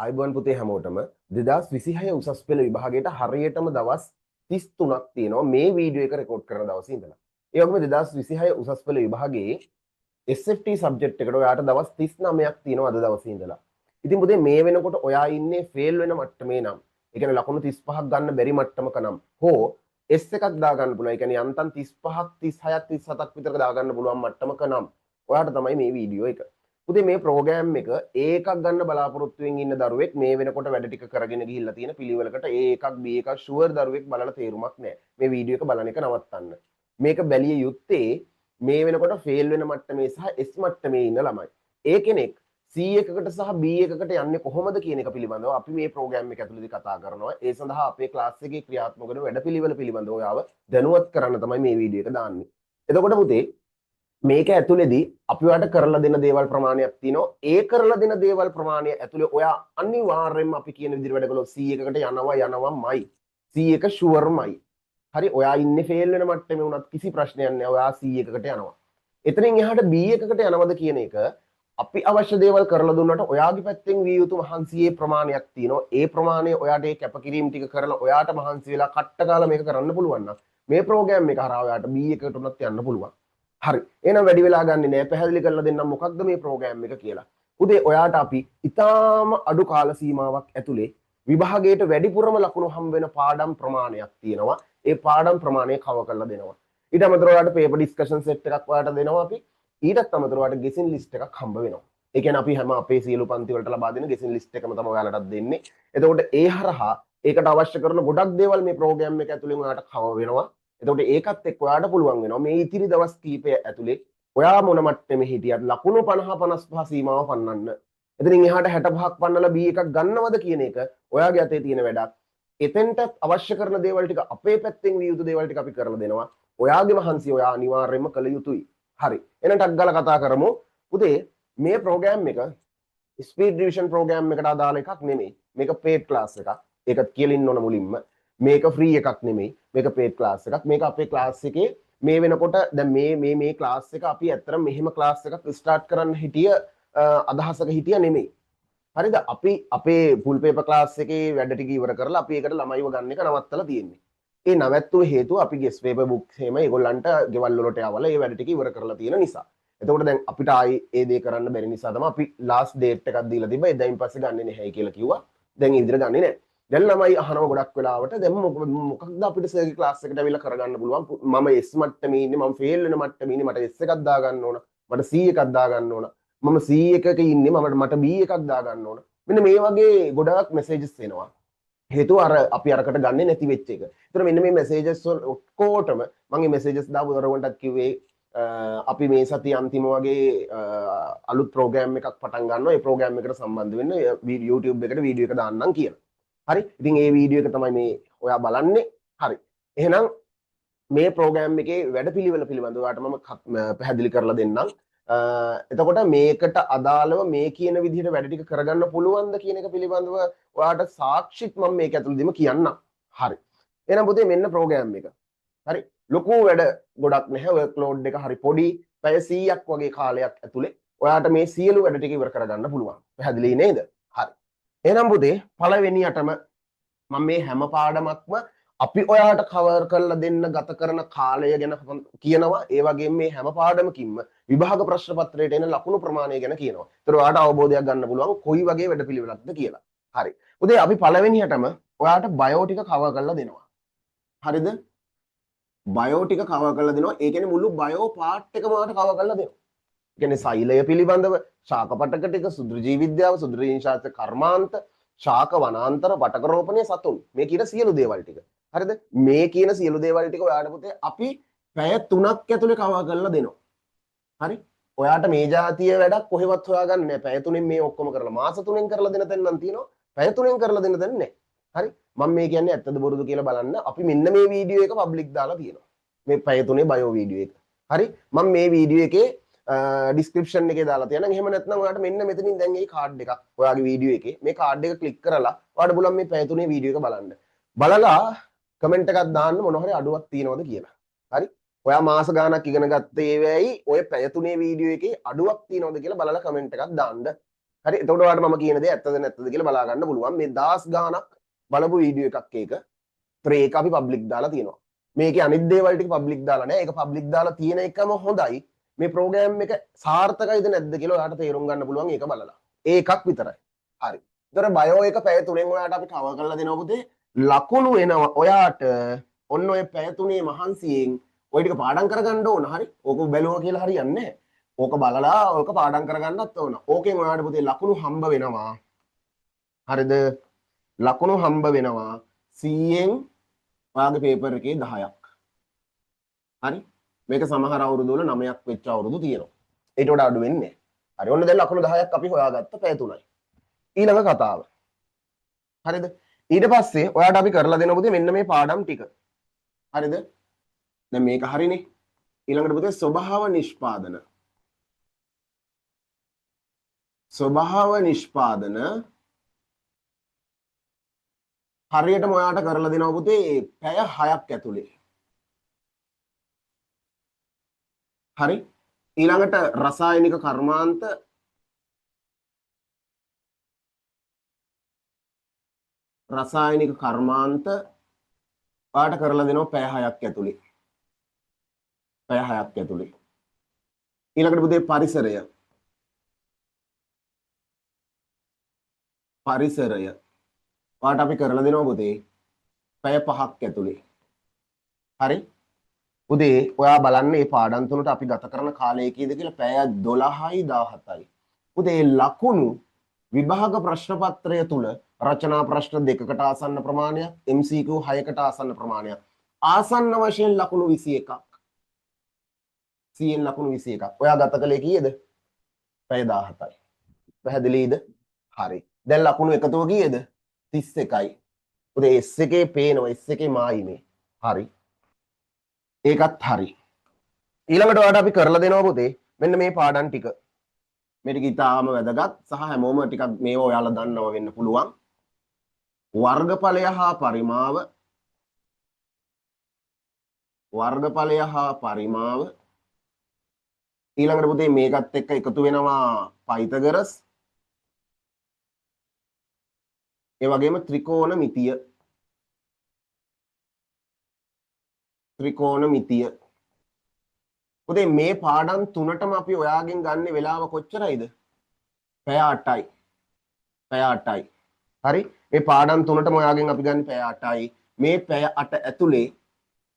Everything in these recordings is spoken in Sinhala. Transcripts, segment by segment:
ආයිබෝන් පුතේ හැමෝටම 2026 උසස් පෙළ විභාගයට හරියටම දවස් 33ක් තියෙනවා මේ වීඩියෝ එක රෙකෝඩ් කරන දවසේ ඉඳලා. ඒ වගේම 2026 උසස් පෙළ විභාගයේ SFT සබ්ජෙක්ට් එකට ඔයාට දවස් 39ක් තියෙනවා අද දවසේ ඉඳලා. ඉතින් පුතේ මේ වෙනකොට ඔයා ඉන්නේ ෆේල් වෙන මට්ටමේ නම්, ඒ කියන්නේ ලකුණු 35ක් ගන්න බැරි මට්ටමක නම් හෝ S එකක් දා ගන්න පුළුවන්. ඒ කියන්නේ යන්තම් 35ක් 36ක් 37ක් විතර දා ගන්න පුළුවන් මට්ටමක නම් ඔයාට තමයි මේ වීඩියෝ එක. පුතේ මේ ප්‍රෝග්‍රෑම් එක එකක් ගන්න බලාපොරොත්තුවෙන් ඉන්න දරුවෙක් මේ වෙනකොට වැඩ ටික කරගෙන ගිහිල්ලා තියෙන පිළිවෙලකට එකක් B එකක් ෂුවර් දරුවෙක් බලලා තේරුමක් නැහැ. මේ වීඩියෝ එක බලන එක නවත්තන්න. මේක බැලිය යුත්තේ මේ වෙනකොට ෆේල් වෙන මට්ටමේ සහ S මට්ටමේ ඉන්න ළමයි. ඒ කෙනෙක් C එකකට සහ B එකකට යන්නේ කොහොමද කියන එක පිළිබඳව අපි මේ ප්‍රෝග්‍රෑම් එක ඇතුළතදී කතා කරනවා. ඒ සඳහා අපේ ක්ලාස් එකේ ක්‍රියාත්මක වෙන වැඩපිළිවෙල පිළිබඳව ඔයාව දැනුවත් කරන්න තමයි මේ වීඩියෝ එක දාන්නේ. එතකොට පුතේ මේක ඇතුළේදී අපි ඔයාලට කරලා දෙන දේවල් ප්‍රමාණයක් තියෙනවා. ඒ කරලා දෙන දේවල් ප්‍රමාණය ඇතුළේ ඔයා අනිවාර්යයෙන්ම අපි කියන විදිහට වැඩ කළොත් C එකකට යනවාමයි. C එක ෂුවර්මයි. හරි, ඔයා ඉන්නේ ෆේල් වෙන මට්ටමේ වුණත් කිසි ප්‍රශ්නයක් නැහැ. ඔයා C එකකට යනවා. එතනින් එහාට B එකකට යනවද කියන එක අපි අවශ්‍ය දේවල් කරලා දුන්නාට ඔයාගේ පැත්තෙන් විය යුතු මහන්සියේ ප්‍රමාණයක් තියෙනවා. ඒ ප්‍රමාණය ඔයාට ඒ කැපකිරීම ටික කරලා ඔයාට මහන්සි වෙලා කට්ට ගාලා මේක කරන්න පුළුවන් නම් මේ ප්‍රෝග්‍රෑම් එක හරහා ඔයාට B එකට උනත් යන්න පුළුවන්. හරි, එහෙනම් වැඩි වෙලා ගන්නෙ නෑ. පැහැදිලි කරලා දෙන්නම් මොකක්ද මේ ප්‍රෝග්‍රෑම් එක කියලා. උදේ ඔයාට අපි ඊටාම අඩු කාල සීමාවක් ඇතුලේ විභාගයට වැඩිපුරම ලකුණු හම් වෙන පාඩම් ප්‍රමාණයක් තියෙනවා. ඒ පාඩම් ප්‍රමාණය කව කරලා දෙනවා. ඊට අමතරව ඔයාලට පේපර් ඩිස්කෂන් සෙට් එකක් ඔයාලට දෙනවා අපි. ඊටත් අමතරව ඔයාලට ගෙසින් ලිස්ට් එකක් හම්බ වෙනවා. ඒ කියන්නේ අපි හැම අපේ සියලු පන්ති වලට ලබා දෙන ගෙසින් ලිස්ට් එකම තමයි ඔයාලටත් දෙන්නේ. එතකොට ඒ හරහා ඒකට අවශ්‍ය කරන ගොඩක් දේවල් මේ ප්‍රෝග්‍රෑම් එක ඇතුලෙන් ඔයාලට කව වෙනවා. එතකොට ඒකත් එක්ක ඔයාලට පුළුවන් වෙනවා මේ ඉතිරි දවස් කීපය ඇතුලේ ඔයා මොන මට්ටමේ හිටියත් ලකුණු 50 55 සීමාව පන්නන්න. එතනින් එහාට 65ක් පන්නලා B එකක් ගන්නවද කියන එක ඔයාගේ අතේ තියෙන වැඩක්. එතෙන්ට අවශ්‍ය කරන දේවල් ටික අපේ පැත්තෙන් විය යුතු දේවල් ටික අපි කරලා දෙනවා. ඔයාගේ මහන්සිය ඔයා අනිවාර්යයෙන්ම කළ යුතුයි. හරි. එහෙනම් ටක් ගාලා කතා කරමු. පුතේ මේ ප්‍රෝග්‍රෑම් එක ස්පීඩ් රිවිෂන් ප්‍රෝග්‍රෑම් එකට අදාළ එකක් නෙමෙයි. මේක පේඩ් ක්ලාස් එකක්. ඒකත් කියලින්න ඕන මුලින්ම. මේක ෆ්‍රී එකක් නෙමෙයි. මේක පේඩ් ක්ලාස් එකක්. මේක අපේ ක්ලාස් එකේ මේ වෙනකොට දැන් මේ ක්ලාස් එක අපි ඇත්තටම මෙහෙම ක්ලාස් එකක් ස්ටාර්ට් කරන්න හිටිය අදහසක හිටිය නෙමෙයි. හරිද? අපි අපේ ෆුල් පේපර් ක්ලාස් එකේ වැඩ ටික ඉවර කරලා අපි ඒකට ළමයිව ගන්න එක නවත්තලා තියෙන්නේ. ඒ නවත්තුව හේතුව අපි ගෙස් පේපර් බුක්ස් එහෙම ඒගොල්ලන්ට ගෙවල් වලට යවලා ඒ වැඩ ටික ඉවර කරලා තියෙන නිසා. එතකොට දැන් අපිට ආයි ඒ දේ කරන්න බැරි නිසා තමයි අපි ලාස්ට් ඩේට් එකක් දීලා තිබ්බා. එදායින් පස්සේ ගන්නෙ නැහැ කියලා කිව්වා. දැන් ඒ විදිහට ගන්නෙ නැහැ. දැන් ළමයි අහනවා ගොඩක් වෙලාවට දැන් මොකක්ද අපිට සර්ගේ ක්ලාස් එකට ඇවිල්ලා කරගන්න පුළුවන්. මම S මට්ටමේ ඉන්නේ, මම ෆේල් වෙන මට්ටමේ ඉන්නේ, මට S එකක් දා ගන්න ඕන, මට C එකක් දා ගන්න ඕන, මම C එකක ඉන්නේ, මට B එකක් දා ගන්න ඕන. මෙන්න මේ වගේ ගොඩාක් මෙසේජස් එනවා. හේතුව අර අපි අරකට ගන්නේ නැති වෙච්ච එක. ඒතර මෙන්න මේ මෙසේජස් ඔක්කොටම මම මේ මෙසේජස් දාපු දරුවන්ටත් කිව්වේ අපි මේ සතිය අන්තිම වගේ අලුත් ප්‍රෝග්‍රෑම් එකක් පටන් ගන්නවා. ඒ ප්‍රෝග්‍රෑම් එකට සම්බන්ධ වෙන්න YouTube එකට වීඩියෝ එක දාන්නම් කියලා. හරි. ඉතින් ඒ වීඩියෝ එක තමයි මේ ඔයා බලන්නේ. හරි. එහෙනම් මේ ප්‍රෝග්‍රෑම් එකේ වැඩපිළිවෙල පිළිබඳව ඔයාලට මම පැහැදිලි කරලා දෙන්නම්. එතකොට මේකට අදාළව මේ කියන විදිහට වැඩ ටික කරගන්න පුළුවන්ද කියන එක පිළිබඳව ඔයාලට සාක්ෂිත් මම මේක ඇතුළතදීම කියන්නම්. හරි. එහෙනම් පුතේ මෙන්න ප්‍රෝග්‍රෑම් එක. හරි. ලොකු වැඩ ගොඩක් නැහැ. වර්ක් ලෝඩ් එක හරි පොඩි. පැය 100ක් වගේ කාලයක් ඇතුලේ ඔයාලට මේ සියලු වැඩ ටික ඉවර කරගන්න පුළුවන්. පැහැදිලි නේද? හරි. එහෙනම් පුතේ පළවෙනියටම මම මේ හැම පාඩමක්ම අපි ඔයාලට කවර් කරලා දෙන්න ගත කරන කාලය ගැන කියනවා. ඒ වගේම මේ හැම පාඩමකින්ම විභාග ප්‍රශ්න පත්‍රයට එන ලකුණු ප්‍රමාණය ගැන කියනවා. ඒතර ඔයාලට අවබෝධයක් ගන්න පුළුවන් කොයි වගේ වැඩපිළිවෙලක්ද කියලා. හරි. උදේ අපි පළවෙනියටම ඔයාලට බයෝ ටික කවර් කරලා දෙනවා. හරිද? බයෝ ටික කවර් කරලා දෙනවා. ඒ කියන්නේ මුළු බයෝ පාර්ට් එකම ඔයාලට කවර් කරලා දෙනවා. ඒ කියන්නේ සෛලය පිළිබඳව, ශාක පටක ටික, සුද්ධජීව විද්‍යාව, සුද්ධජීව ශාස්ත්‍ර කර්මාන්ත, ශාක වනාන්තර, වටක රෝපණය, සතුන්. මේ කියන සියලු දේවල් ටික. හරිද? මේ කියන සියලු දේවල් ටික ඔයාලට පුතේ අපි පැය 3ක් ඇතුලේ කවර් කරලා දෙනවා. හරි? ඔයාට මේ જાතිය වැඩක් කොහෙවත් හොයාගන්න නෑ. පැය 3න් මේ ඔක්කොම කරලා මාස 3න් කරලා දෙන තැන් නම් තියෙනවා. පැය 3න් කරලා දෙන තැන් නෑ. හරි? මම මේ කියන්නේ ඇත්තද බොරුද කියලා බලන්න අපි මෙන්න මේ වීඩියෝ එක පබ්ලික් දාලා තියෙනවා. මේ පැය 3 බයෝ වීඩියෝ එක. හරි? මම මේ වීඩියෝ එකේ ඩිස්ක්‍රිප්ෂන් එකේ දාලා තියෙනවා. එහෙම නැත්නම් ඔයාලට මෙන්න මෙතනින් දැන් මේ කාඩ් එකක් ඔයාගේ වීඩියෝ එකේ මේ කාඩ් එක ක්ලික් කරලා ඔයාලට බලන්න මේ පැය 3 වීඩියෝ එක බලන්න. බලලා කමෙන්ට් එකක් දාන්න මොන හරි අඩුවක් තියෙනවද කියලා. හරි? ඔයා මාස ගාණක් ඉගෙන ගත්තේ වෙයි ඔය පැය 3 වීඩියෝ එකේ අඩුවක් තියෙනවද කියලා බලලා කමෙන්ට් එකක් දාන්න. හරි එතකොට ඔයාලට මම කියන දේ ඇත්තද නැත්තද කියලා බලා ගන්න පුළුවන් මේ 10 ගාණක් බලපු වීඩියෝ එකක් ඒක. ඒතර ඒක අපි පබ්ලික් දාලා තියෙනවා. මේකේ අනිත් දේවල් ටික පබ්ලික් දාලා නැහැ. ඒක පබ්ලික් දාලා තියෙන එකම හොඳයි. මේ ප්‍රෝග්‍රෑම් එක සාර්ථකයිද නැද්ද කියලා ඔයාලට තේරුම් ගන්න පුළුවන් ඒක බලලා. ඒකක් විතරයි. හරි. ඒතර බයෝ එක පැය 3න් ඔයාලට අපි කවර් කරලා දෙනවා පුතේ. ලකුණු එනවා ඔයාට ඔන්න ඔය පැය 3 මහන්සියෙන් ඔය ටික පාඩම් කරගන්න ඕන. හරි. ඕක බැලුවා කියලා හරියන්නේ නැහැ. ඕක බලලා ඕක පාඩම් කරගන්නත් ඕන. ඕකෙන් ඔයාලට පුතේ ලකුණු හම්බ වෙනවා. හරිද? ලකුණු හම්බ වෙනවා 100න් ඔයාගේ පේපර් එකේ 10ක්. හරි? මේක සමහර අවුරුදු වල 9ක් වෙච්ච අවුරුදු තියෙනවා. ඊට වඩා අඩු වෙන්නේ නැහැ. හරි. ඔන්න දැන් ලකුණු 10ක් අපි හොයාගත්ත පැය 3යි. ඊළඟ කතාව. හරිද? ඊට පස්සේ ඔයාට අපි කරලා දෙන පුතේ මෙන්න මේ පාඩම් ටික. හරිද? දැන් මේක හරිනේ. ඊළඟට පුතේ ස්වභාව නිෂ්පාදන. ස්වභාව නිෂ්පාදන හරියටම ඔයාට කරලා දෙනවා පුතේ පැය 6ක් ඇතුලේ. හරි? ඊළඟට රසායනික කර්මාන්ත ඔයාට කරලා දෙනවා පැය 6ක් ඇතුලේ. පැය 6ක් ඇතුලේ. ඊළඟට පුතේ පරිසරය ඔයාට අපි කරලා දෙනවා පුතේ පැය 5ක් ඇතුලේ. හරි? පුතේ ඔයා බලන්න මේ පාඩම් තුනට අපි ගත කරන කාලය කීයද කියලා පැය 12යි 17යි. පුතේ ලකුණු විභාග ප්‍රශ්න පත්‍රය තුල රචනා ප්‍රශ්න 2කට ආසන්න ප්‍රමාණයක් MCQ 6කට ආසන්න ප්‍රමාණයක් ආසන්න වශයෙන් ලකුණු 21ක් 100න් ලකුණු 21ක් ඔයා ගත කළේ කීයද පැය 17යි පැහැදිලිද හරි දැන් ලකුණු එකතුව කීයද 31යි පුතේ S එකේ පේනවා S එකේ මායිමේ හරි ඒකත් හරි ඊළඟට ඔයාලට අපි කරලා දෙනවා පුතේ මෙන්න මේ පාඩම් ටික මේ ටික ඉතාම වැදගත් සහ හැමෝම ටිකක් මේව ඔයාලා දන්නව වෙන්න පුළුවන් වර්ගඵලය හා පරිමාව ඊළඟට පුතේ මේකත් එක්ක එකතු වෙනවා පයිතගරස් ඒ වගේම ත්‍රිකෝණ මිතිය පුතේ මේ පාඩම් තුනටම අපි ඔයාගෙන් ගන්න වෙලාව කොච්චරයිද පැය 8යි හරි මේ පාඩම් තුනටම ඔයාගෙන් අපි ගන්න පැය 8යි මේ පැය 8 ඇතුලේ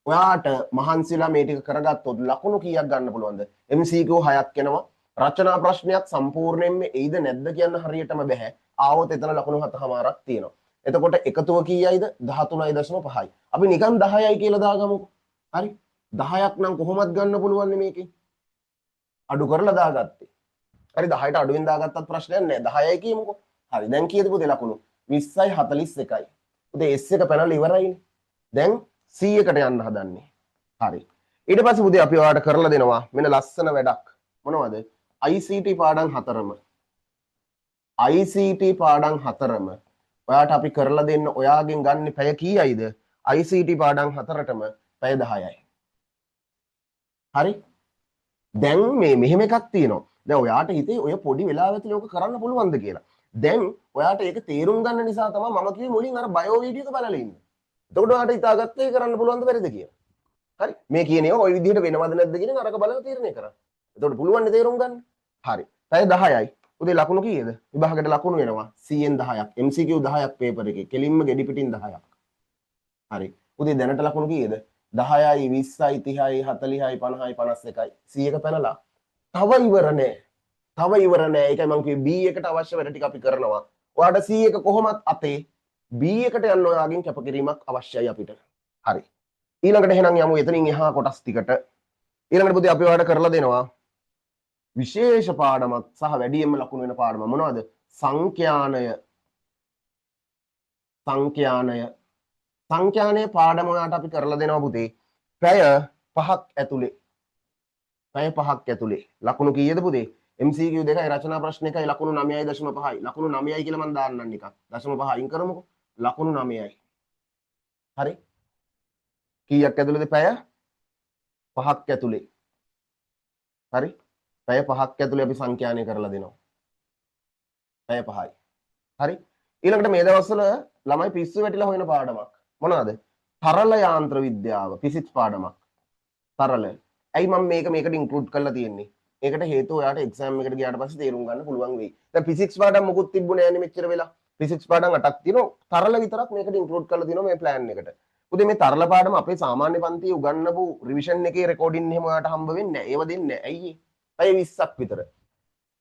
ඔයාට මහන්සිලා මේ ටික කරගත්තොත් ලකුණු කීයක් ගන්න පුළුවන්ද MCQ 6ක් එනවා රචනා ප්‍රශ්නයක් සම්පූර්ණයෙන්ම එයිද නැද්ද කියන්න හරියටම බෑ ආවොත් එතන ලකුණු 7මාරක් තියෙනවා එතකොට එකතුව කීයයිද 13.5යි අපි නිකන් 10යි කියලා දාගමුකෝ හරි 10ක් නම් කොහොමද ගන්න පුළුවන් මේකේ අඩු කරලා දාගත්තේ හරි 10ට අඩුවෙන් දාගත්තත් ප්‍රශ්නයක් නෑ 10යි කියමුකෝ හරි දැන් කීයද පුතේ ලකුණු 20යි 41යි පුතේ S එක පැනලා ඉවරයිනේ දැන් 100කට යන්න හදන්නේ හරි ඊට පස්සේ පුතේ අපි ඔයාලට කරලා දෙනවා මෙන්න ලස්සන වැඩක් මොනවද ICT පාඩම් හතරම ඔයාට අපි කරලා දෙන්න ඔයාගෙන් ගන්න පැය කීයයිද ICT පාඩම් හතරටම පැය 10යි හරි දැන් මේ මෙහෙම එකක් තියෙනවා දැන් ඔයාට හිතේ ඔය පොඩි වෙලාව ඇතුලේ ඔක කරන්න පුළුවන්ද කියලා දැන් ඔයාට ඒක තේරුම් ගන්න නිසා තමයි මම කිව්වේ මුලින් අර බයෝ වීඩියෝ එක බලලා ඉන්න. එතකොට ඔයාට හිතාගත්තා ඒක කරන්න පුළුවන්ද බැරිද කියලා. හරි මේ කියන ඒවා ওই විදිහට වෙනවද නැද්ද කියන අරක බලලා තීරණය කරන්න. එතකොට පුළුවන් නේ තේරුම් ගන්න. හරි. පැය 10යි. උදේ ලකුණු කීයද? විභාගයට ලකුණු වෙනවා 100න් 10ක්. MCQ 10ක් පේපර් එකේ. කෙලින්ම ගෙඩි පිටින් 10ක්. හරි. උදේ දැනට ලකුණු කීයද? 10යි 20යි 30යි 40යි 50යි 51යි 100ක පැනලා තව ඉවර නෑ. ඒකයි මම කිව්වේ B එකට අවශ්‍ය වැඩ ටික අපි කරනවා. ඔයාට C එක කොහොමත් අතේ B එකට යන්න ඔයාගෙන් කැපකිරීමක් අවශ්‍යයි අපිට. හරි. ඊළඟට එහෙනම් යමු එතනින් එහා කොටස් ටිකට. ඊළඟට පුතේ අපි ඔයාලට කරලා දෙනවා විශේෂ පාඩමක් සහ වැඩියෙන්ම ලකුණු වෙන පාඩම මොනවද? සංඛ්‍යානය පාඩම ඔයාලට අපි කරලා දෙනවා පුතේ. පැය 5ක් ඇතුලේ. ලකුණු කීයද පුතේ? MCQ 2යි රචනා ප්‍රශ්න 1යි ලකුණු 9.5යි. ලකුණු 9යි කියලා මම දාන්නම් නිකන්. 0.5 අයින් කරමුකෝ. ලකුණු 9යි. හරි? කීයක් ඇතුළේද පැය 5ක් ඇතුලේ. හරි? පැය 5ක් ඇතුලේ අපි සංඛ්‍යානය කරලා දෙනවා. පැය 5යි. හරි. ඊළඟට මේ දවස්වල ළමයි පිස්සු වැටිලා හොයන පාඩමක්. මොනවාද? තරල යාන්ත්‍ර විද්‍යාව ෆිසික්ස් පාඩමක්. තරල. ඇයි මම මේකට ඉන්ක්ලූඩ් කරලා තියෙන්නේ? ඒකට හේතුව ඔයාට එක්සෑම් එකට ගියාට පස්සේ තේරුම් ගන්න පුළුවන් වෙයි. දැන් ෆිසික්ස් පාඩම් මොකුත් තිබුණේ නැහැ නේ මෙච්චර වෙලා. ෆිසික්ස් පාඩම් 8ක් තියෙනවා. තරල විතරක් මේකට ඉන්ක්ලූඩ් කරලා තියෙනවා මේ ප්ලෑන් එකට. උදේ මේ තරල පාඩම අපේ සාමාන්‍ය පන්තියේ උගන්වපු රිවිෂන් එකේ රෙකෝඩින් එහෙම ඔයාට හම්බ වෙන්නේ නැහැ. ඒව දෙන්නේ නැහැ. ඇයි ඒ? පැය 20ක් විතර.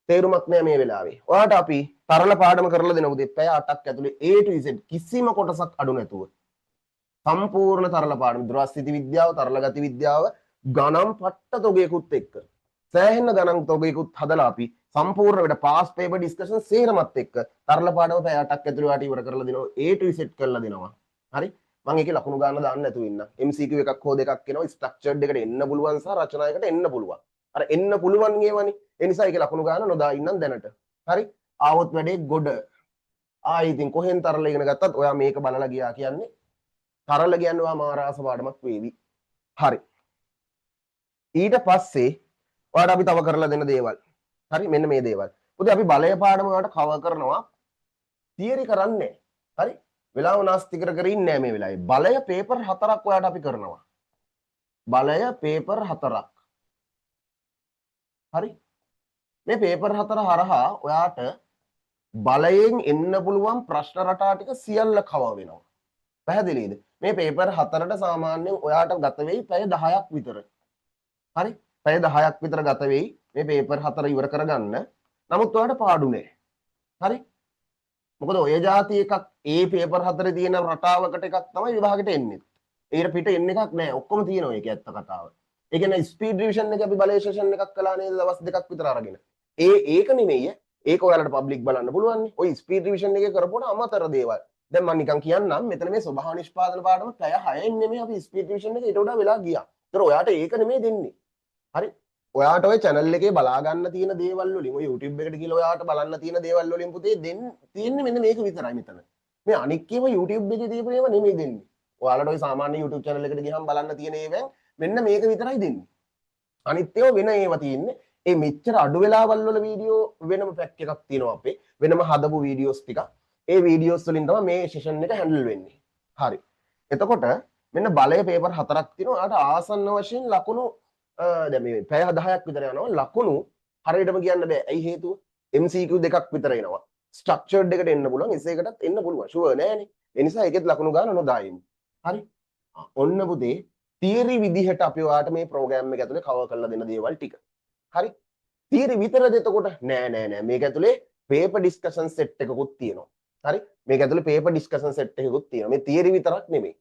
තේරුමක් නැහැ මේ වෙලාවේ. ඔයාට අපි තරල පාඩම කරලා දෙන උදේ පැය 8ක් ඇතුලේ A to Z කිසිම කොටසක් අඩු නැතුව සම්පූර්ණ තරල පාඩම ද්‍රවස්ථිති විද්‍යාව, තරල ගති විද්‍යාව ගණන් පට්ට තොගයකුත් එක්ක සෑහෙන ගණන් තොගයකුත් හදලා අපි සම්පූර්ණ වෙඩ පාස් පේපර් ඩිස්කෂන් සේරමත් එක්ක තරල පාඩම පැය 8ක් ඇතුළේ වාට ඉවර කරලා දෙනවා. A to Z කරලා දෙනවා. හරි? මම ඒකේ ලකුණු ගන්න දාන්න නැතුව ඉන්න. MCQ එකක් හෝ දෙකක් එනවා. ස්ට්‍රක්චර්ඩ් එකට එන්න පුළුවන් සහ රචනායකට එන්න පුළුවන්. අර එන්න පුළුවන් ගේවනේ. ඒ නිසා ඒකේ ලකුණු ගන්න නොදා ඉන්නම් දැනට. හරි? ආවොත් වැඩේ ගොඩ. ඉතින් කොහෙන් තරල ඉගෙන ගත්තත් ඔයා මේක බලලා ගියා කියන්නේ තරල කියන්නේ ඔයා මාරාස පාඩමක් වේවි. හරි. ඊට පස්සේ ඔයාට අපි තව කරලා දෙන දේවල්. හරි මෙන්න මේ දේවල්. පුතේ අපි බලය පාඩම ඔයාට කවර් කරනවා. තියරි කරන්නේ. හරි? වෙලාව නාස්ති කර ඉන්නේ නැහැ මේ වෙලාවේ. බලය පේපර් 4ක් ඔයාට අපි කරනවා. බලය පේපර් 4ක්. හරි? මේ පේපර් 4 හරහා ඔයාට බලයෙන් එන්න පුළුවන් ප්‍රශ්න රටා ටික සියල්ල කවර් වෙනවා. පැහැදිලිද? මේ පේපර් 4ට සාමාන්‍යයෙන් ඔයාට ගත වෙයි පැය 10ක් විතර. හරි? පැය 10ක් විතර ගත වෙයි මේ පේපර් 4 ඉවර කරගන්න. නමුත් ඔයාට පාඩු නෑ. හරි? මොකද ඔය જાති එකක් ඒ පේපර් 4 තියෙන රටාවකට එකක් තමයි විභාගෙට එන්නේ. ඊට පිට එන්න එකක් නෑ. ඔක්කොම තියෙනවා ඒක ඇත්ත කතාව. ඒ කියන්නේ ස්පීඩ් රිවිෂන් එක අපි බලය සෙෂන් එකක් කළා නේද දවස් දෙකක් විතර අරගෙන. ඒක නෙමෙයි. ඒක ඔයාලට පබ්ලික් බලන්න පුළුවන් නේ. ඔය ස්පීඩ් රිවිෂන් එකේ කරපුවට අමතර දේවල්. දැන් මම නිකන් කියන්නම් මෙතන මේ ස්වභාව නිෂ්පාදන පාඩම පැය 6න් නෙමෙයි අපි ස්පීඩ් රිවිෂන් එකේ ඊට වඩා වෙලා ගියා. ඒතර ඔයාට ඒක නෙමෙයි දෙන්නේ. හරි? ඔයාට ඔය channel එකේ බලා ගන්න තියෙන දේවල් වලින් ඔය YouTube එකට ගිහලා ඔයාට බලන්න තියෙන දේවල් වලින් පුතේ තියෙන්නේ මෙන්න මේක විතරයි මෙතන. මේ අනික් ඒවා YouTube එකේ දීපු ඒවා නෙමෙයි දෙන්නේ. ඔයාලට ඔය සාමාන්‍ය YouTube channel එකට ගියහම බලන්න තියෙන ඒවෙන් මෙන්න මේක විතරයි දෙන්නේ. අනිත් ඒවා වෙන ඒවා තියෙන්නේ. ඒ මෙච්චර අඩු වෙලාවල් වල වීඩියෝ වෙනම පැක් එකක් තියෙනවා අපේ. වෙනම හදපු වීඩියෝස් ටිකක්. ඒ වීඩියෝස් වලින් තමයි මේ සෙෂන් එක හැන්ඩල් වෙන්නේ. හරි. එතකොට මෙන්න බලය පේපර් 4ක් තියෙනවා. ඔයාට ආසන්න වශයෙන් ලකුණු දැන් මේ පැය 10ක් විතර යනවා. ලකුණු හරියටම කියන්න බෑ. ඇයි හේතුව? MCQ දෙකක් විතර එනවා. ස්ට්‍රක්චර්ඩ් එකට එන්න පුළුවන්. එසේ එකටත් එන්න පුළුවන්. ෂුවර් නෑනේ. ඒ නිසා ඒකෙත් ලකුණු ගන්න නොදායිමු. හරි. ඔන්න පුතේ තියරි විදිහට අපි ඔයාට මේ ප්‍රෝග්‍රෑම් එක ඇතුලේ කවර් කරලා දෙන දේවල් ටික. හරි? තියරි විතරද එතකොට? නෑ. මේක ඇතුලේ පේපර් ඩිස්කෂන් සෙට් එකකුත් තියෙනවා. හරි? මේක ඇතුලේ පේපර් ඩිස්කෂන් සෙට් එකකුත් තියෙනවා. මේ තියරි විතරක් නෙමෙයි.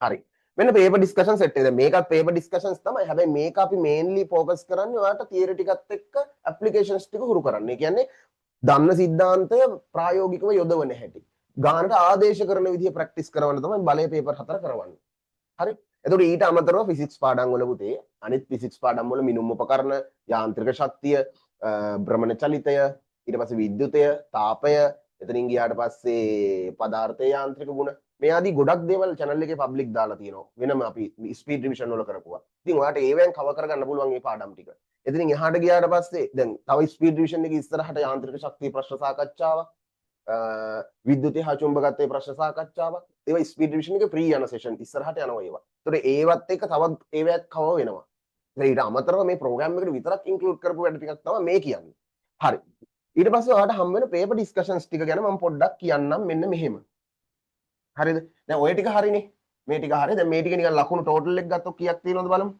හරි. මෙන්න පේපර් ඩිස්කෂන් සෙට් එක. දැන් මේකත් පේපර් ඩිස්කෂන්ස් තමයි. හැබැයි මේක අපි මේන්ලි ફોකස් කරන්නේ ඔයාලට තියරි ටිකත් එක්ක ඇප්ලිකේෂන්ස් ටික හුරු කරන්න. ඒ කියන්නේ දන්න સિદ્ધාන්තය ප්‍රායෝගිකව යොදවන හැටි. ගානට ආදේශ කරන විදිහ ප්‍රැක්ටිස් කරවන්න තමයි බලය පේපර් 4 කරවන්නේ. හරි? එතකොට ඊට අමතරව ෆිසික්ස් පාඩම් වල පුතේ අනිත් ෆිසික්ස් පාඩම් වල මිනුම් උපකරණ, යාන්ත්‍රික ශක්තිය, භ්‍රමණ චලිතය, ඊට පස්සේ විද්‍යුතය, තාපය, එතනින් ගියාට පස්සේ පදාර්ථ යාන්ත්‍රික ගුණ මේ ආදී ගොඩක් දේවල් channel එකේ public දාලා තියෙනවා. වෙනම අපි ස්පීඩ් රිවිෂන් වල කරපුවා. ඉතින් ඔයාට ඒවෙන් කවර් කරගන්න පුළුවන් මේ පාඩම් ටික. එතනින් එහාට ගියාට පස්සේ දැන් තව ස්පීඩ් රිවිෂන් එකේ ඉස්සරහට යාන්ත්‍රික ශක්තිය ප්‍රශ්න සාකච්ඡාවක්, විද්‍යුතය හා චුම්බකත්වයේ ප්‍රශ්න සාකච්ඡාවක්, ඒවා ස්පීඩ් රිවිෂන් එකේ ප්‍රී යන සෙෂන් ඉස්සරහට යනවා ඒවා. ඒතකොට ඒවත් එක්ක තවත් ඒවත් කවර් වෙනවා. ඊට අමතරව මේ ප්‍රෝග්‍රෑම් එකට විතරක් ඉන්ක්ලූඩ් කරපු වැඩ ටිකක් තමයි මේ කියන්නේ. හරි. ඊට පස්සේ ඔයාලට හම් වෙන පේපර් ඩිස්කෂන්ස් ටික ගැන මම පොඩ්ඩක් කියන්නම් මෙන්න මෙහෙම. හරිද? දැන් ඔය ටික හරිනේ. මේ ටික හරිය. දැන් මේ ටික නිකන් ලකුණු ටෝටල් එක ගත්තොත් කීයක් තියෙනවද බලමු.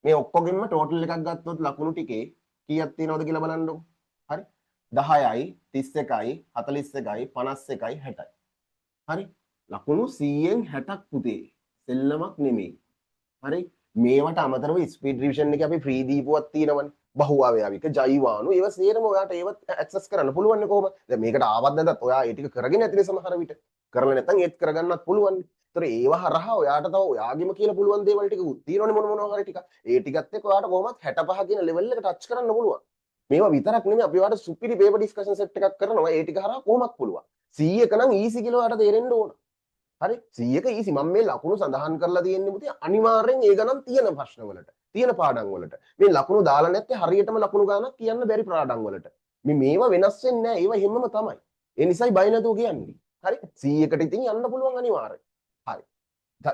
මේ ඔක්කොගෙම ටෝටල් එකක් ගත්තොත් ලකුණු ටිකේ කීයක් තියෙනවද කියලා බලන්නකො. හරි? 10යි 31යි 41යි 51යි 60යි. හරි? ලකුණු 100න් 60ක් පුතේ. සෙල්ලමක් නෙමෙයි. හරි? මේවට අමතරව ස්පීඩ් රිවිෂන් එකේ අපි ෆ්‍රී දීපුවක් තියෙනවනේ. බහුවාවයවික ජෛවාණු ඒව සේරම ඔයාට ඒවත් ඇක්සස් කරන්න පුළුවන් නේ කොහොම. දැන් මේකට ආවත් නැත්නම් ඔයා ඒ ටික කරගෙන ඇතිනේ සමහර විට. කරලා නැත්නම් ඒත් කරගන්නත් පුළුවන්. ඒතර ඒව හරහා ඔයාට තව ඔයාගෙම කියලා පුළුවන් දේවල් ටික තියෙනවනේ මොනවා හරි ටික. ඒ ටිකත් එක්ක ඔයාට කොහොමත් 65 කියන ලෙවල් එක ටච් කරන්න පුළුවන්. මේවා විතරක් නෙමෙයි අපි ඔයාට සුපිරි පේපර් ඩිස්කෂන් සෙට් එකක් කරනවා. ඒ ටික හරහා කොහොමත් පුළුවන්. 100ක නම් ඊසි කියලා ඔයාට තේරෙන්න ඕන. හරි 100ක ඊසි මම මේ ලකුණු සඳහන් කරලා තියෙන්නේ පුතේ අනිවාර්යෙන් ඒ ගණන් තියෙන ප්‍රශ්න වලට තියෙන පාඩම් වලට මේ ලකුණු දාලා නැත්නම් හරියටම ලකුණු ගානක් කියන්න බැරි පාඩම් වලට මේ මේවා වෙනස් වෙන්නේ නැහැ. ඒවා හැමම තමයි. ඒ නිසායි බය නැතුව කියන්නේ. හරි 100කට ඉතින් යන්න පුළුවන් අනිවාර්යයෙන්. හරි.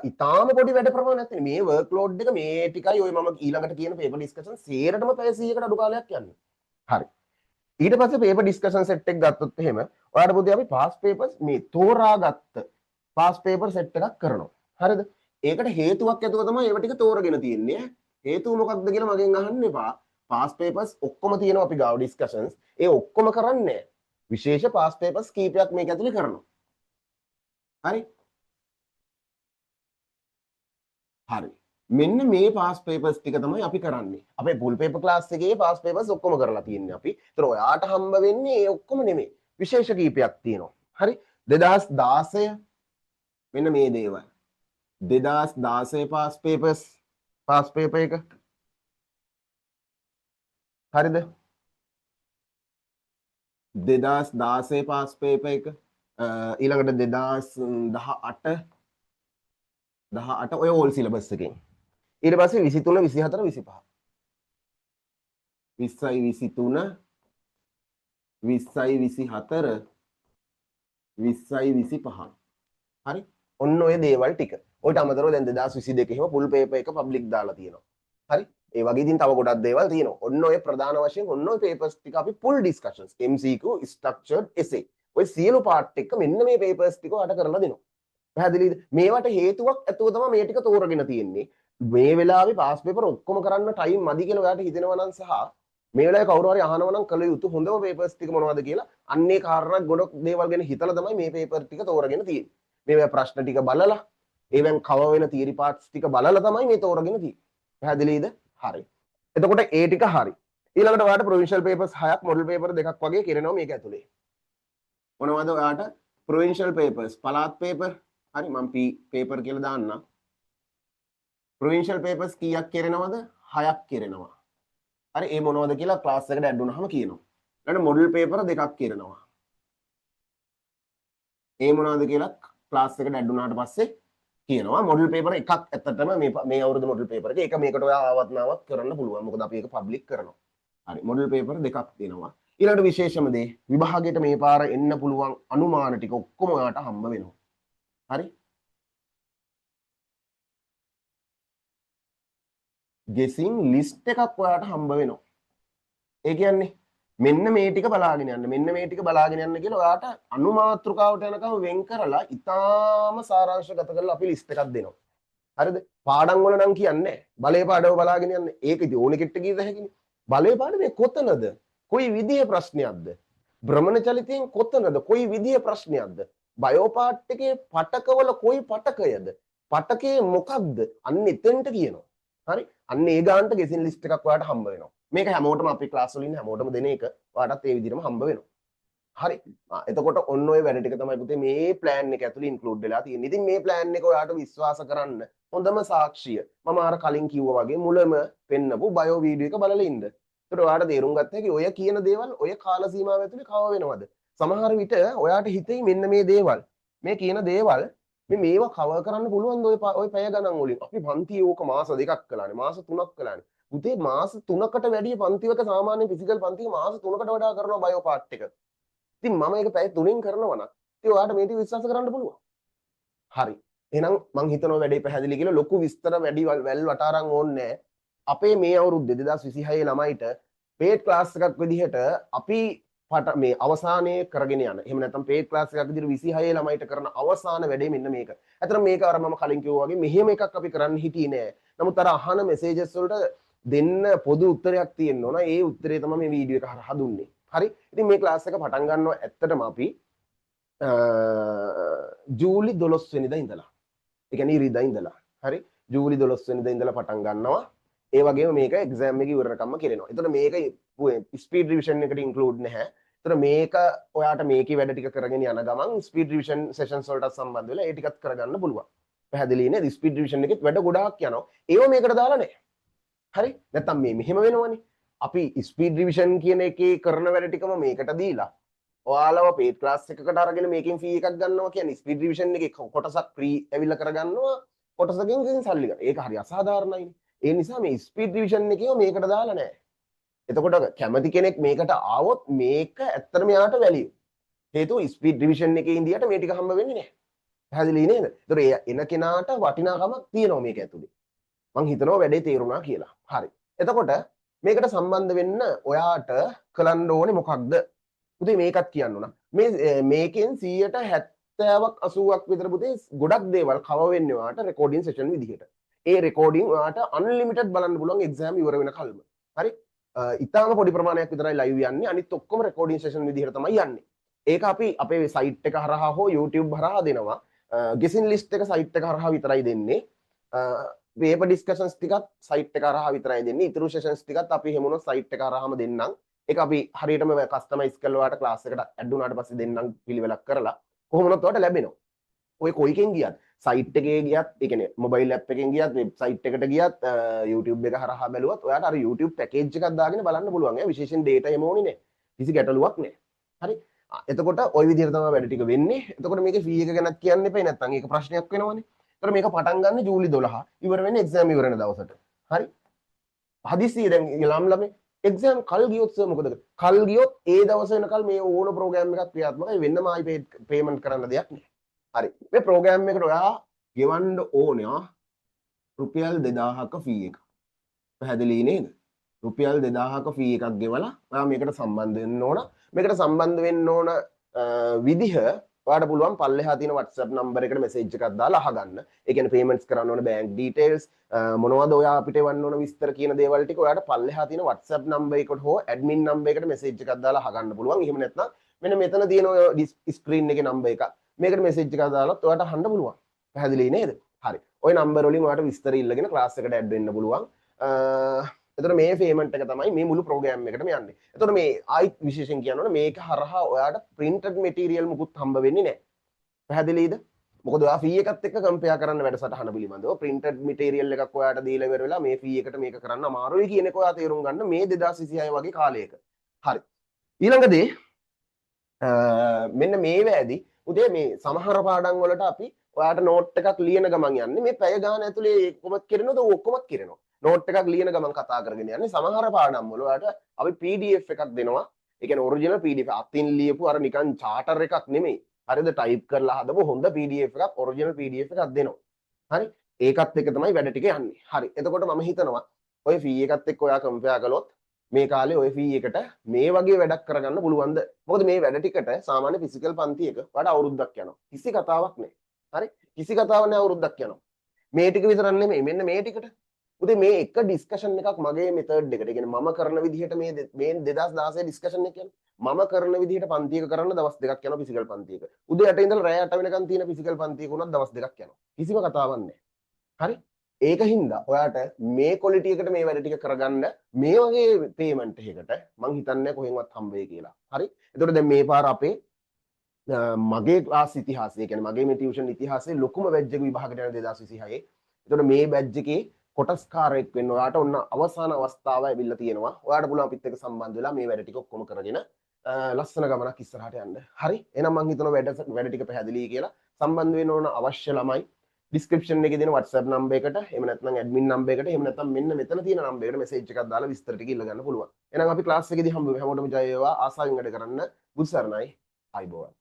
ඉතාලම පොඩි වැඩ ප්‍රමාණයක් තියෙන. මේ වර්ක් ලෝඩ් එක මේ ටිකයි ඔය මම ඊළඟට කියන පේපර් ඩිස්කෂන් 100%ටම පැය 100කට අඩු කාලයක් යන්නේ. හරි. ඊට පස්සේ පේපර් ඩිස්කෂන් සෙට් එක ගත්තොත් එහෙම ඔයාලට පුතේ අපි පාස් පේපර්ස් මේ තෝරාගත්ත පාස් පේපර් සෙට් එකක් කරනවා. හරිද? ඒකට හේතුවක් ඇතුව තමයි ඒව ටික තෝරගෙන තියෙන්නේ. හේතුව මොකක්ද කියලා මගෙන් අහන්න එපා. පාස් පේපර්ස් ඔක්කොම තියෙනවා අපි ගාව ඩිස්කෂන්ස්. ඒ ඔක්කොම කරන්නේ විශේෂ පාස් පේපර්ස් කීපයක් මේක ඇතුලේ කරනවා. හරි? හරි. මෙන්න මේ පාස් පේපර්ස් ටික තමයි අපි කරන්නේ. අපේ පුල් පේපර් ක්ලාස් එකේ පාස් පේපර්ස් ඔක්කොම කරලා තියෙන්නේ අපි. ඒතර ඔයාට හම්බ වෙන්නේ ඒ ඔක්කොම නෙමෙයි. විශේෂ කීපයක් තියෙනවා. හරි? 2016 මෙන්න මේ දේවල්. 2016 පාස් පේපර් එක. හරිද? 2016 පාස් පේපර් එක ඊළඟට 2018 ඔය ඕල් සිලබස් එකෙන්. ඊට පස්සේ 23 24 25 20යි 23 20යි 24 20යි 25 හරි ඔන්න ඔය දේවල් ටික. ඔයිට අමතරව දැන් 2022 එහෙම පුල් පේපර් එක පබ්ලික් දාලා තියෙනවා. හරි ඒ වගේ ඉතින් තව ගොඩක් දේවල් තියෙනවා. ඔන්න ඔය ප්‍රධාන වශයෙන් ඔන්න ඔය පේපර්ස් ටික අපි full discussions MCQ structured essay ඔය සියලු පාර්ට් එක මෙන්න මේ පේපර්ස් ටික අට කරලා දෙනවා. පැහැදිලිද? මේවට හේතුවක් ඇතුව තමයි මේ ටික තෝරගෙන තියෙන්නේ. මේ වෙලාවේ පාස් පේපර් ඔක්කොම කරන්න ටයිම් මදි කියලා ඔයාලට හිතෙනවා නම් සහ මේ වෙලාවේ කවුරු හරි අහනවා නම් කළ යුතු හොඳම පේපර්ස් ටික මොනවද කියලා අන්නේ කාරණා ගොඩක් දේවල් ගැන හිතලා තමයි මේ පේපර් ටික තෝරගෙන තියෙන්නේ. මේ ප්‍රශ්න ටික බලලා ඒවෙන් කව වෙන තියරි පාර්ට්ස් ටික බලලා තමයි මේ තෝරගෙන තියෙන්නේ. පැහැදිලිද? හරි. එතකොට ඒ ටික හරි. ඊළඟට ඔයාලට ප්‍රොවින්ෂල් පේපර්ස් 6ක් මොඩල් පේපර් 2ක් වගේ කරනවා මේක ඇතුලේ. මොනවද ඔයාලට ප්‍රොවින්ෂල් පේපර්ස් පළාත් පේපර් හරි මම පේපර් කියලා දාන්නම්. ප්‍රොවින්ෂල් පේපර්ස් කීයක් කරනවද? 6ක් කරනවා. හරි ඒ මොනවද කියලා ක්ලාස් එකට ඇඩ් වුණාම කියනවා. ඊළඟට මොඩල් පේපර් 2ක් කරනවා. ඒ මොනවද කියලා ක්ලාස් එකට ඇඩ් වුණාට පස්සේ කියනවා. මොඩල් පේපර් එකක් ඇත්තටම මේ අවුරුදු මොඩල් පේපර් එක. ඒක මේකට ඔයා ආවත් නාවත් කරන්න පුළුවන්. මොකද අපි ඒක පබ්ලික් කරනවා. හරි මොඩල් පේපර් 2ක් තියෙනවා. ඊළඟට විශේෂම දේ විභාගයට මේ පාර එන්න පුළුවන් අනුමාන ටික ඔක්කොම ඔයාට හම්බ වෙනවා. හරි ගෙසින් ලිස්ට් එකක් ඔයාට හම්බ වෙනවා. ඒ කියන්නේ මෙන්න මේ ටික බලාගෙන යන්න මෙන්න මේ ටික බලාගෙන යන්න කියලා ඔයාට අනුමාත්‍රකාවට යනකම් වෙන් කරලා ඉතාලම සාරාංශගත කරලා අපි ලිස්ට් එකක් දෙනවා. හරිද? පාඩම් වල නම් කියන්නේ බලේ පාඩම බලාගෙන යන්න. ඒක ඉතින් ඕනෙ කෙට්ට කීත හැකිනේ. බලේ පාඩමේ කොතනද? කොයි විදිහේ ප්‍රශ්නයක්ද? භ්‍රමණ චලිතයෙන් කොතනද? කොයි විදිහේ ප්‍රශ්නයක්ද? බයෝ පාර්ට් එකේ පටකවල කොයි පටකයද? පටකේ මොකක්ද? අන්න එතෙන්ට කියනවා. හරි? අන්න ඒ ගානට ගෙසින් ලිස්ට් එකක් ඔයාලට හම්බ වෙනවා. මේක හැමෝටම අපේ ක්ලාස් වලින් හැමෝටම දෙන එක ඔයාලටත් ඒ විදිහටම හම්බ වෙනවා. හරි? එතකොට ඔන්න ඔය වැඩ ටික තමයි පුතේ මේ ප්ලෑන් එක ඇතුළේ ඉන්ක්ලූඩ් වෙලා තියෙන්නේ. ඉතින් මේ ප්ලෑන් එක ඔයාලට විශ්වාස කරන්න හොඳම සාක්ෂිය මම අර කලින් කිව්වා වගේ මුලම පෙන්නපු බයෝ වීඩියෝ එක බලලා ඉන්න. ඒකට ඔයාලට තේරුම් ගත්ත හැකි ඔය කියන දේවල් ඔය කාල සීමාව ඇතුළේ කව වෙනවද? සමහර විට ඔයාට හිතෙයි මෙන්න මේ දේවල් මේ කියන දේවල් මේවා කවර් කරන්න පුළුවන් ඔය පැය ගණන් වලින්. අපි පන්තියේ ඕක මාස 2ක් කළානේ මාස 3ක් කළානේ. පුතේ මාස 3කට වැඩි පන්තිවක සාමාන්‍ය ෆිසිකල් පන්තික මාස 3කට වඩා කරනවා බයෝ පාර්ට් එක. ඉතින් මම ඒක පැය 3න් කරනවා නම් ඉතින් ඔයාලට මේක විශ්වාස කරන්න පුළුවන්. හරි. එහෙනම් මං හිතනවා වැඩේ පැහැදිලි කියලා ලොකු විස්තර වැඩි වැල් වටාරන් ඕනේ අපේ මේ අවුරුද්ද 2026 ළමයිට පේඩ් ක්ලාස් එකක් විදිහට අපි මේ අවසානයේ කරගෙන යන. එහෙම නැත්නම් පේඩ් ක්ලාස් එකක් විදිහට 26 ළමයිට කරන අවසාන වැඩේ මෙන්න මේක. ඇත්තටම මේක අර මම කලින් කිව්වා වගේ මෙහෙම එකක් අපි කරන්න හිටියේ නෑ. නමුත් අර අහන මෙසේජස් වලට දෙන්න පොදු උත්තරයක් තියෙන්න ඕන. ඒ උත්තරේ තමයි මේ වීඩියෝ එක හරහා දුන්නේ. හරි? ඉතින් මේ ක්ලාස් එක පටන් ගන්නවා ඇත්තටම අපි ජූලි 12 වෙනිදා ඉඳලා. ඒ කියන්නේ ඉරිදා ඉඳලා. හරි? ජූලි 12 වෙනිදා ඉඳලා පටන් ගන්නවා. ඒ වගේම මේක එක්සෑම් එක ඉවරනකම්ම කරනවා. එතකොට මේක ස්පීඩ් රිවිෂන් එකට ඉන්ක්ලූඩ් නැහැ. එතකොට මේක ඔයාට මේකේ වැඩ ටික කරගෙන යන ගමන් ස්පීඩ් රිවිෂන් සෙෂන්ස් වලට සම්බන්ධ වෙලා ඒ ටිකත් කරගන්න පුළුවන්. පැහැදිලි නේද? ස්පීඩ් රිවිෂන් එකෙත් වැඩ ගොඩාක් යනවා. ඒව මේකට දාලා නැහැ. හරි? නැත්තම් මේ මෙහෙම වෙනවනේ. අපි ස්පීඩ් රිවිෂන් කියන එකේ කරන වැඩ ටිකම මේකට දීලා ඔයාලව පේඩ් ක්ලාස් එකකට අරගෙන මේකෙන් ෆී එකක් ගන්නවා කියන්නේ ස්පීඩ් රිවිෂන් එකේ කොටසක් ෆ්‍රී ඇවිල්ලා කරගන්නවා කොටසකින් සල්ලි ගන්න. ඒක හරි අසාධාරණයි. ඒ නිසා මේ ස්පීඩ් රිවිෂන් එකේ මේකට දාලා නැහැ. එතකොට කැමති කෙනෙක් මේකට ආවොත් මේක ඇත්තටම යාට වැලියු. හේතුව ස්පීඩ් රිවිෂන් එකේ ඉන්දියට මේ ටික හම්බ වෙන්නේ නැහැ. පැහැදිලි නේද? ඒතර එන කෙනාට වටිනාකමක් තියෙනවා මේක ඇතුලේ. මං හිතනවා වැඩේ තේරුණා කියලා. හරි. එතකොට මේකට සම්බන්ධ වෙන්න ඔයාට කරන්න ඕනේ මොකක්ද? පුතේ මේකත් කියන්න ඕන. මේකෙන් 70ක් 80ක් විතර පුතේ ගොඩක් දේවල් කව වෙන්නේ ඔයාට රෙකෝඩින් සෙෂන් විදිහට. ඒ රෙකෝඩින් ඔයාට අන්ලිමිටඩ් බලන්න පුළුවන් එක්සෑම් ඉවර වෙනකල්ම. හරි? ඉතාලම පොඩි ප්‍රමාණයක් විතරයි ලයිව් යන්නේ. අනිත් ඔක්කොම රෙකෝඩින් සෙෂන් විදිහට තමයි යන්නේ. ඒක අපි අපේ සයිට් එක හරහා හෝ YouTube හරහා දෙනවා. ගෙසින් ලිස්ට් එක සයිට් එක හරහා විතරයි දෙන්නේ. වේප ඩිස්කෂන්ස් ටිකත් සයිට් එක හරහා විතරයි දෙන්නේ. ඉතුරු සෙෂන්ස් ටිකත් අපි හැමෝම සයිට් එක හරහාම දෙන්නම්. ඒක අපි හරියටම කස්ටමයිස් කරලා ඔයාලට ක්ලාස් එකට ඇඩ් වුණාට පස්සේ දෙන්නම් පිළිවෙලක් කරලා කොහොමනොත් ඔයාලට ලැබෙනවා. ඔය කොයිකෙන් ගියත් සයිට් එකේ ගියත් ඒ කියන්නේ මොබයිල් ඇප් එකෙන් ගියත් වෙබ්සයිට් එකට ගියත් YouTube එක හරහා බැලුවත් ඔයාලට අර YouTube පැකේජ් එකක් දාගෙන බලන්න පුළුවන්. ඒ විශේෂයෙන් data එම ඕනේ නෑ. කිසි ගැටලුවක් නෑ. හරි. එතකොට ওই විදිහට තමයි වැඩ ටික වෙන්නේ. එතකොට මේකේ ෆී එක ගැනත් කියන්න එපා නැත්නම් ඒක ප්‍රශ්නයක් වෙනවනේ. එතකොට මේක පටන් ගන්න ජූලි 12 ඉවර වෙන්නේ එක්සෑම් ඉවර වෙන දවසට. හරි. හදිස්සියේ දැන් ළමයි එක්සෑම් කල් ගියොත් සර් මොකද? කල් ගියොත් ඒ දවස වෙනකල් මේ ඕන ප්‍රෝග්‍රෑම් එකක් ක්‍රියාත්මකයි වෙන්නම ආයි පේමන්ට් කරන්න දෙයක් නෑ. හරි. මේ ප්‍රෝග්‍රෑම් එකට ඔයා ගෙවන්න ඕනේ රුපියල් 2000ක ෆී එක. පැහැදිලි නේද? රුපියල් 2000ක ෆී එකක් ගෙවලා ඔයා මේකට සම්බන්ධ වෙන්න ඕන. මේකට සම්බන්ධ වෙන්න ඕන විදිහ ඔයාට පුළුවන් පල්ලෙහා තියෙන WhatsApp නම්බර් එකට මෙසේජ් එකක් දාලා අහගන්න. ඒ කියන්නේ payments කරන්න ඕන bank details මොනවද ඔයා අපිට එවන්න ඕන විස්තර කියන දේවල් ටික ඔයාට පල්ලෙහා තියෙන WhatsApp නම්බර් එකට හෝ admin නම්බර් එකට මෙසේජ් එකක් දාලා අහගන්න පුළුවන්. එහෙම නැත්නම් මෙන්න මෙතන තියෙන ඔය ස්ක්‍රීන් එකේ නම්බර් එක. මේකට මෙසේජ් එකක් දාලත් ඔයාට අහන්න පුළුවන්. පැහැදිලි නේද? හරි. ওই නම්බර් වලින් ඔයාට විස්තර ඉල්ලගෙන ක්ලාස් එකට ඇඩ් වෙන්න පුළුවන්. එතකොට මේ පේමන්ට් එක තමයි මේ මුළු ප්‍රෝග්‍රෑම් එකටම යන්නේ. එතකොට මේ ආයිත් විශේෂයෙන් කියනවනේ මේක හරහා ඔයාට printed material මුකුත් හම්බ වෙන්නේ නැහැ. පැහැදිලිද? මොකද ඔයා ෆී එකත් එක්ක කම්පෙයාර් කරන්න වැඩසටහන පිළිබඳව printed material එකක් ඔයාට දීලා ඉවර වෙලා මේ ෆී එකට මේක කරන්න අමාරුයි කියන එක ඔයා තේරුම් ගන්න මේ 2026 වගේ කාලයක. හරි. ඊළඟ දේ මෙන්න මේ වැදී උදේ මේ සමහර පාඩම් වලට අපි ඔයාට නෝට් එකක් ලියන ගමන් යන්නේ මේ පැය ගාන ඇතුලේ කොහොමද කරනවද ඔක්කොමත් කරනවා. නෝට් එකක් ලියන ගමන් කතා කරගෙන යන්නේ සමහර පාඩම් වල ඔයාට අපි PDF එකක් දෙනවා. ඒ කියන්නේ ඔරිජිනල් PDF අතින් ලියපු අර නිකන් චාටර් එකක් නෙමෙයි. හරිද? ටයිප් කරලා හදපු හොඳ PDF එකක් ඔරිජිනල් PDF එකක් දෙනවා. හරි? ඒකත් එක්ක තමයි වැඩ ටික යන්නේ. හරි. එතකොට මම හිතනවා ඔය ෆී එකත් එක්ක ඔයා කම්පෙයාර් කළොත් මේ කාලේ ඔය ෆී එකට මේ වගේ වැඩක් කරගන්න පුළුවන්ද? මොකද මේ වැඩ ටිකට සාමාන්‍ය ෆිසිකල් පන්තියක වඩා අවුරුද්දක් යනවා. කිසි කතාවක් නැහැ. හරි? කිසි කතාවක් නැහැ අවුරුද්දක් යනවා. මේ ටික විතරක් නෙමෙයි මෙන්න මේ ටිකට. උදේ මේ එක ඩිස්කෂන් එකක් මගේ මෙතඩ් එකට. ඒ කියන්නේ මම කරන විදිහට මේ 2016 ඩිස්කෂන් එක කියන්නේ මම කරන විදිහට පන්තියක කරන්න දවස් දෙකක් යනවා ෆිසිකල් පන්තියක. උදේ 8 ඉඳලා රෑ 8 වෙනකන් තියෙන ෆිසිකල් පන්තියක උනත් දවස් දෙකක් යනවා. කිසිම කතාවක් නැහැ. හරි? ඒක හින්දා ඔයාට මේ ක්වොලිටි එකට මේ වැඩ ටික කරගන්න මේ වගේ පේමන්ට් එකකට මං හිතන්නේ කොහෙන්වත් හම්බ වෙයි කියලා. හරි? එතකොට දැන් මේ පාර අපේ මගේ ක්ලාස් ඉතිහාසය කියන්නේ මගේ මේ ටියුෂන් ඉතිහාසයේ ලොකුම බැජ් එක විභාගයට යන 2026. එතකොට මේ බැජ් එකේ කොටස්කාරයෙක් වෙන්න ඔයාට ඔන්න අවසාන අවස්ථාව ඇවිල්ලා තියෙනවා. ඔයාට පුළුවන් අපිත් එක්ක සම්බන්ධ වෙලා මේ වැඩ ටික ඔක්කොම කරගෙන ලස්සන ගමනක් ඉස්සරහට යන්න. හරි? එහෙනම් මං හිතනවා වැඩ ටික පැහැදිලි කියලා සම්බන්ධ වෙන්න ඕන අවශ්‍ය ළමයි ඩිස්ක්‍රිප්ෂන් එකේ දෙන WhatsApp නම්බර් එකට එහෙම නැත්නම් ඇඩ්මින් නම්බර් එකට එහෙම නැත්නම් මෙන්න මෙතන තියෙන නම්බර් එකට මෙසේජ් එකක් දාලා විස්තර ටික ඉල්ල ගන්න පුළුවන්. එහෙනම් අපි ක්ලාස් එකේදී හැමෝටම ජය වේවා. ආසාවෙන් වැඩ කරන්න. බුදු සරණයි. ආයිබෝවන්.